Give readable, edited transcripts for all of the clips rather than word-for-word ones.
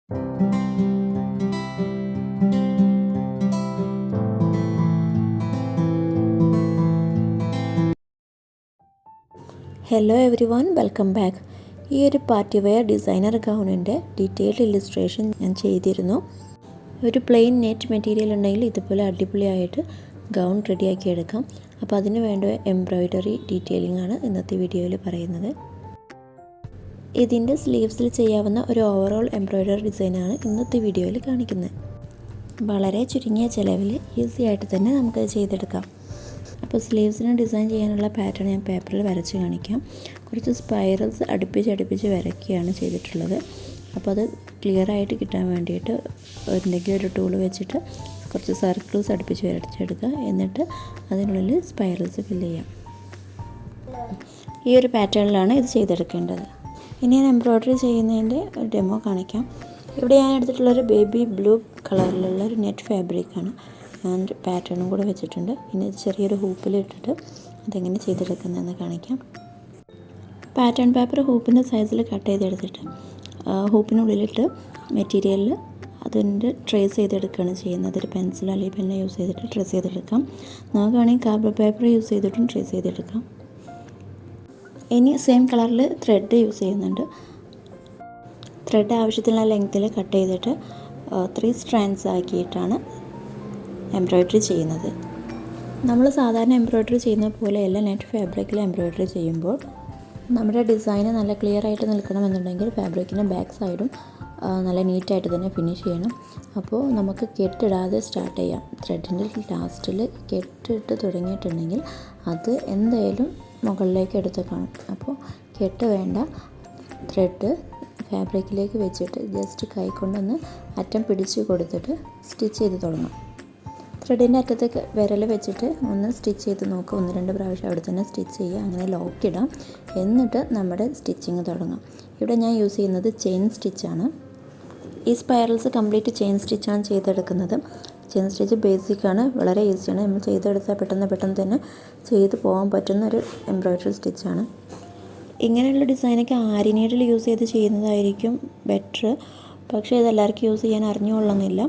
Hello everyone, welcome back. ഈ ഒരു party wear designer ഗൗണിൻ്റെ ഡീറ്റെയിൽഡ് ഇല്ലുസ്ട്രേഷൻ ഞാൻ ചെയ്തിരുന്നു. ഒരു പ്ലെയിൻ നെറ്റ് മെറ്റീരിയൽ ഉണ്ടെങ്കിൽ ഇതുപോലെ അടിപൊളിയായിട്ട് ഗൗൺ റെഡിയാക്കി എടുക്കാം. അപ്പോൾ അതിന് വേണ്ട എംബ്രോയിഡറി ഡീറ്റെയിലിംഗ് ആണ് ഇന്നത്തെ വീഡിയോയിൽ പറയുന്നത്. ഇതിൻ്റെ സ്ലീവ്സിൽ ചെയ്യാവുന്ന ഒരു ഓവറോൾ എംബ്രോയിഡറി ഡിസൈനാണ് ഇന്നത്തെ വീഡിയോയിൽ കാണിക്കുന്നത്. വളരെ ചുരുങ്ങിയ ചിലവിൽ ഈസി ആയിട്ട് തന്നെ നമുക്കത് ചെയ്തെടുക്കാം. അപ്പോൾ സ്ലീവ്സിന് ഡിസൈൻ ചെയ്യാനുള്ള പാറ്റേൺ ഞാൻ പേപ്പറിൽ വരച്ച് കാണിക്കാം. കുറച്ച് സ്പൈറൽസ് അടുപ്പിച്ച് വരയ്ക്കുകയാണ് ചെയ്തിട്ടുള്ളത്. അപ്പോൾ അത് ക്ലിയർ ആയിട്ട് കിട്ടാൻ വേണ്ടിയിട്ട് എന്തെങ്കിലും ഒരു ടൂൾ വെച്ചിട്ട് കുറച്ച് സർക്കിൾസ് അടുപ്പിച്ച് വരച്ചെടുക്കുക. എന്നിട്ട് അതിനുള്ളിൽ സ്പൈറൽസ് ഫില്ല് ചെയ്യാം. ഈ ഒരു പാറ്റേണിലാണ് ഇത് ചെയ്തെടുക്കേണ്ടത്. ഇനി ഞാൻ എംബ്രോയ്ഡറി ചെയ്യുന്നതിൻ്റെ ഒരു ഡെമോ കാണിക്കാം. ഇവിടെ ഞാൻ എടുത്തിട്ടുള്ളൊരു ബേബി ബ്ലൂ കളറിലുള്ള ഒരു നെറ്റ് ഫാബ്രിക്കാണ്. ഞാൻ പാറ്റേണും കൂടെ വെച്ചിട്ടുണ്ട്. ഇനി ചെറിയൊരു ഹൂപ്പിലിട്ടിട്ട് അതെങ്ങനെ ചെയ്തെടുക്കുന്നതെന്ന് കാണിക്കാം. പാറ്റേൺ പേപ്പർ ഹൂപ്പിൻ്റെ സൈസിൽ കട്ട് ചെയ്തെടുത്തിട്ട് ഹൂപ്പിനുള്ളിലിട്ട് മെറ്റീരിയലിൽ അതിൻ്റെ ട്രേസ് ചെയ്തെടുക്കുകയാണ് ചെയ്യുന്നത്. ഒരു പെൻസിലോ അല്ലെങ്കിൽ പെന്നോ യൂസ് ചെയ്തിട്ട് ട്രേസ് ചെയ്തെടുക്കാം. നമുക്ക് വേണമെങ്കിൽ കാർബൺ പേപ്പർ യൂസ് ചെയ്തിട്ടും ട്രേസ് ചെയ്തെടുക്കാം. ഇനി സെയിം കളറിൽ ത്രെഡ് യൂസ് ചെയ്യുന്നുണ്ട്. ത്രെഡ് ആവശ്യത്തിനുള്ള ലെങ്ത്തിൽ കട്ട് ചെയ്തിട്ട് 3 സ്ട്രാൻഡ്സ് ആക്കിയിട്ടാണ് എംബ്രോയ്ഡറി ചെയ്യുന്നത്. നമ്മൾ സാധാരണ എംബ്രോയ്ഡറി ചെയ്യുന്ന പോലെയല്ല നെറ്റ് ഫാബ്രിക്കിൽ എംബ്രോയ്ഡറി ചെയ്യുമ്പോൾ നമ്മുടെ ഡിസൈന് നല്ല ക്ലിയർ ആയിട്ട് നിൽക്കണമെന്നുണ്ടെങ്കിൽ ഫാബ്രിക്കിൻ്റെ ബാക്ക് സൈഡും നല്ല നീറ്റായിട്ട് തന്നെ ഫിനിഷ് ചെയ്യണം. അപ്പോൾ നമുക്ക് കെട്ടിടാതെ സ്റ്റാർട്ട് ചെയ്യാം. ത്രെഡിൻ്റെ ലാസ്റ്റിൽ കെട്ടിട്ട് തുടങ്ങിയിട്ടുണ്ടെങ്കിൽ അത് എന്തായാലും മുകളിലേക്ക് എടുത്ത് കാണും. അപ്പോൾ കെട്ട് വേണ്ട, ത്രെഡ് ഫാബ്രിക്കിലേക്ക് വെച്ചിട്ട് ജസ്റ്റ് കൈകൊണ്ടൊന്ന് അറ്റം പിടിച്ച് കൊടുത്തിട്ട് സ്റ്റിച്ച് ചെയ്ത് തുടങ്ങാം. ത്രെഡിൻ്റെ അറ്റത്ത് വിരൽ വെച്ചിട്ട് ഒന്ന് സ്റ്റിച്ച് ചെയ്ത് നോക്കുക. 1-2 പ്രാവശ്യം അവിടെ തന്നെ സ്റ്റിച്ച് ചെയ്യുക. അങ്ങനെ ലോക്കിടാം. എന്നിട്ട് നമ്മുടെ സ്റ്റിച്ചിങ് തുടങ്ങാം. ഇവിടെ ഞാൻ യൂസ് ചെയ്യുന്നത് ചെയിൻ സ്റ്റിച്ചാണ്. ഈ സ്പൈറൽസ് കംപ്ലീറ്റ് ചെയിൻ സ്റ്റിച്ചാണ് ചെയ്തെടുക്കുന്നത്. ചെയിൻ സ്റ്റിച്ച് ബേസിക്കാണ്, വളരെ ഈസിയാണ്. നമ്മൾ ചെയ്തെടുത്താൽ പെട്ടെന്ന് തന്നെ ചെയ്ത് പോകാൻ പറ്റുന്ന ഒരു എംബ്രോയ്ഡറി സ്റ്റിച്ചാണ്. ഇങ്ങനെയുള്ള ഡിസൈനൊക്കെ ആരി നീഡിൽ യൂസ് ചെയ്ത് ചെയ്യുന്നതായിരിക്കും ബെറ്റർ. പക്ഷേ ഇതെല്ലാവർക്കും യൂസ് ചെയ്യാൻ അറിഞ്ഞുകൊള്ളുന്നില്ല.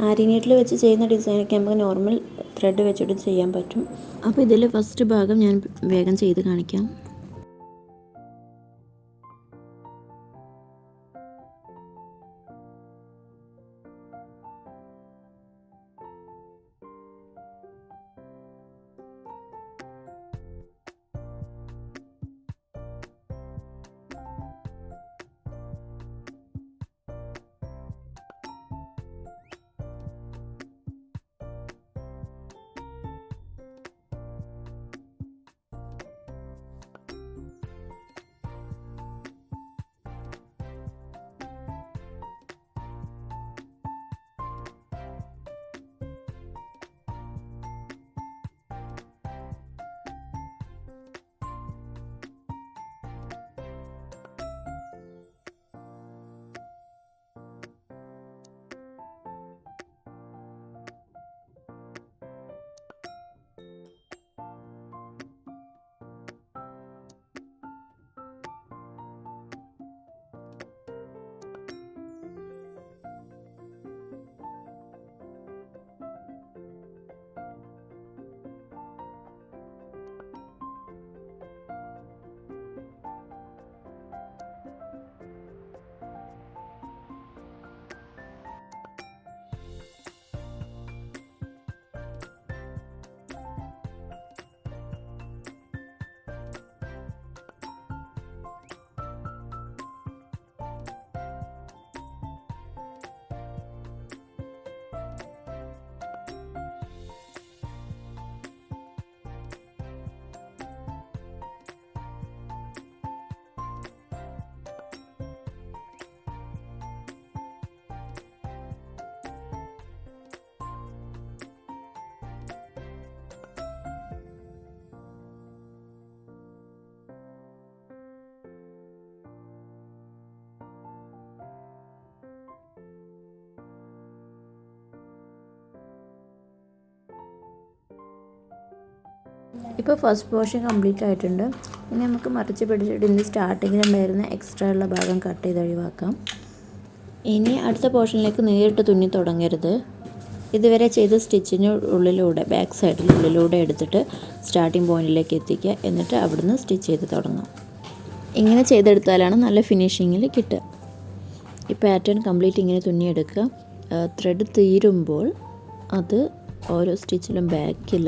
ആരി നീഡിൽ വെച്ച് ചെയ്യുന്ന ഡിസൈനൊക്കെ നമുക്ക് നോർമൽ ത്രെഡ് വെച്ചിട്ട് ചെയ്യാൻ പറ്റും. അപ്പോൾ ഇതിൽ ഫസ്റ്റ് ഭാഗം ഞാൻ വേഗം ചെയ്ത് കാണിക്കാം. ഇപ്പോൾ ഫസ്റ്റ് പോർഷൻ കംപ്ലീറ്റ് ആയിട്ടുണ്ട്. ഇനി നമുക്ക് മറിച്ച് പിടിച്ചിട്ട് ഇതിൻ്റെ സ്റ്റാർട്ടിങ്ങിലുണ്ടായിരുന്ന എക്സ്ട്രാ ഉള്ള ഭാഗം കട്ട് ചെയ്ത് ഒഴിവാക്കാം. ഇനി അടുത്ത പോർഷനിലേക്ക് നേരിട്ട് തുന്നി തുടങ്ങരുത്. ഇതുവരെ ചെയ്ത സ്റ്റിച്ചിന് ഉള്ളിലൂടെ ബാക്ക് സൈഡിനുള്ളിലൂടെ എടുത്തിട്ട് സ്റ്റാർട്ടിംഗ് പോയിന്റിലേക്ക് എത്തിക്കുക. എന്നിട്ട് അവിടുന്ന് സ്റ്റിച്ച് ചെയ്ത് തുടങ്ങാം. ഇങ്ങനെ ചെയ്തെടുത്താലാണ് നല്ല ഫിനിഷിങ്ങിൽ കിട്ടുക. ഈ പാറ്റേൺ കംപ്ലീറ്റ് ഇങ്ങനെ തുന്നിയെടുക്കുക. ത്രെഡ് തീരുമ്പോൾ അത് ഓരോ സ്റ്റിച്ചിലും ബാക്കിൽ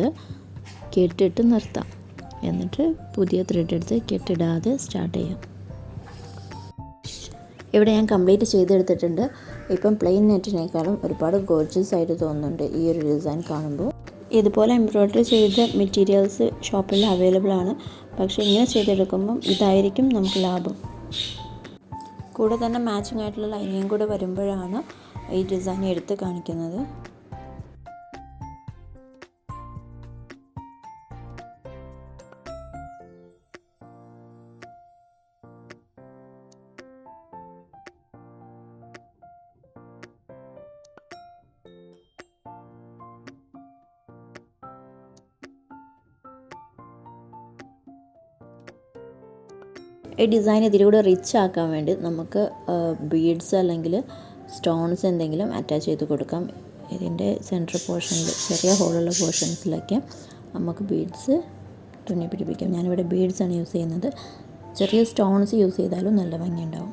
കെട്ടിട്ട് നിർത്താം. എന്നിട്ട് പുതിയ ത്രെഡ് എടുത്ത് കെട്ടിടാതെ സ്റ്റാർട്ട് ചെയ്യാം. ഇവിടെ ഞാൻ കംപ്ലീറ്റ് ചെയ്തെടുത്തിട്ടുണ്ട്. ഇപ്പം പ്ലെയിൻ നെറ്റിനേക്കാളും ഒരുപാട് ഗോർജിയസ് ആയിട്ട് തോന്നുന്നുണ്ട് ഈ ഒരു ഡിസൈൻ കാണുമ്പോൾ. ഇതുപോലെ എംബ്രോയ്ഡറി ചെയ്ത മെറ്റീരിയൽസ് ഷോപ്പിൽ അവൈലബിൾ ആണ്. പക്ഷേ ഇങ്ങനെ ചെയ്തെടുക്കുമ്പം ഇതായിരിക്കും നമുക്ക് ലാഭം. കൂടെ തന്നെ മാച്ചിങ് ആയിട്ടുള്ള ലൈനിങ് കൂടെ വരുമ്പോഴാണ് ഈ ഡിസൈൻ എടുത്ത് കാണിക്കുന്നത്. ഈ ഡിസൈൻ ഇതിലൂടെ റിച്ച് ആക്കാൻ വേണ്ടി നമുക്ക് ബീഡ്സ് അല്ലെങ്കിൽ സ്റ്റോൺസ് എന്തെങ്കിലും അറ്റാച്ച് ചെയ്ത് കൊടുക്കാം. ഇതിൻ്റെ സെൻറ്റർ പോർഷനിൽ ചെറിയ ഹോളുള്ള പോർഷൻസിലൊക്കെ നമുക്ക് ബീഡ്സ് തുന്നി പിടിപ്പിക്കാം. ഞാനിവിടെ ബീഡ്സാണ് യൂസ് ചെയ്യുന്നത്. ചെറിയ സ്റ്റോൺസ് യൂസ് ചെയ്താലും നല്ല ഭംഗിയുണ്ടാവും.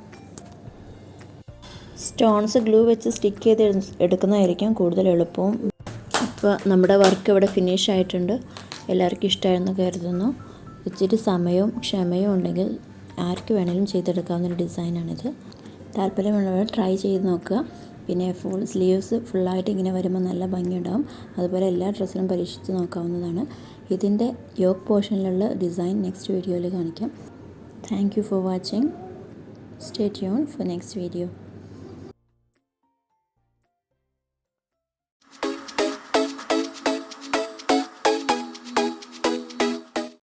സ്റ്റോൺസ് ഗ്ലൂ വെച്ച് സ്റ്റിക്ക് ചെയ്ത് എടുക്കുന്നതായിരിക്കും കൂടുതൽ എളുപ്പവും. ഇപ്പോൾ നമ്മുടെ വർക്ക് ഇവിടെ ഫിനിഷ് ആയിട്ടുണ്ട്. എല്ലാവർക്കും ഇഷ്ടമായെന്ന് കരുതുന്നു. ഇച്ചിരി സമയവും ക്ഷമയും ഉണ്ടെങ്കിൽ ആർക്ക് വേണമെങ്കിലും ചെയ്തെടുക്കാവുന്നൊരു ഡിസൈനാണിത്. താല്പര്യമുള്ളവർ ട്രൈ ചെയ്ത് നോക്കുക. പിന്നെ ഫുൾ സ്ലീവ്സ് ഫുള്ളായിട്ട് ഇങ്ങനെ വരുമ്പോൾ നല്ല ഭംഗിയുണ്ടാവും. അതുപോലെ എല്ലാ ഡ്രസ്സിലും പരീക്ഷിച്ച് നോക്കാവുന്നതാണ്. ഇതിൻ്റെ യോക്ക് പോർഷനിലുള്ള ഡിസൈൻ നെക്സ്റ്റ് വീഡിയോയിൽ കാണിക്കാം. Thank you for watching. Stay tune for next video.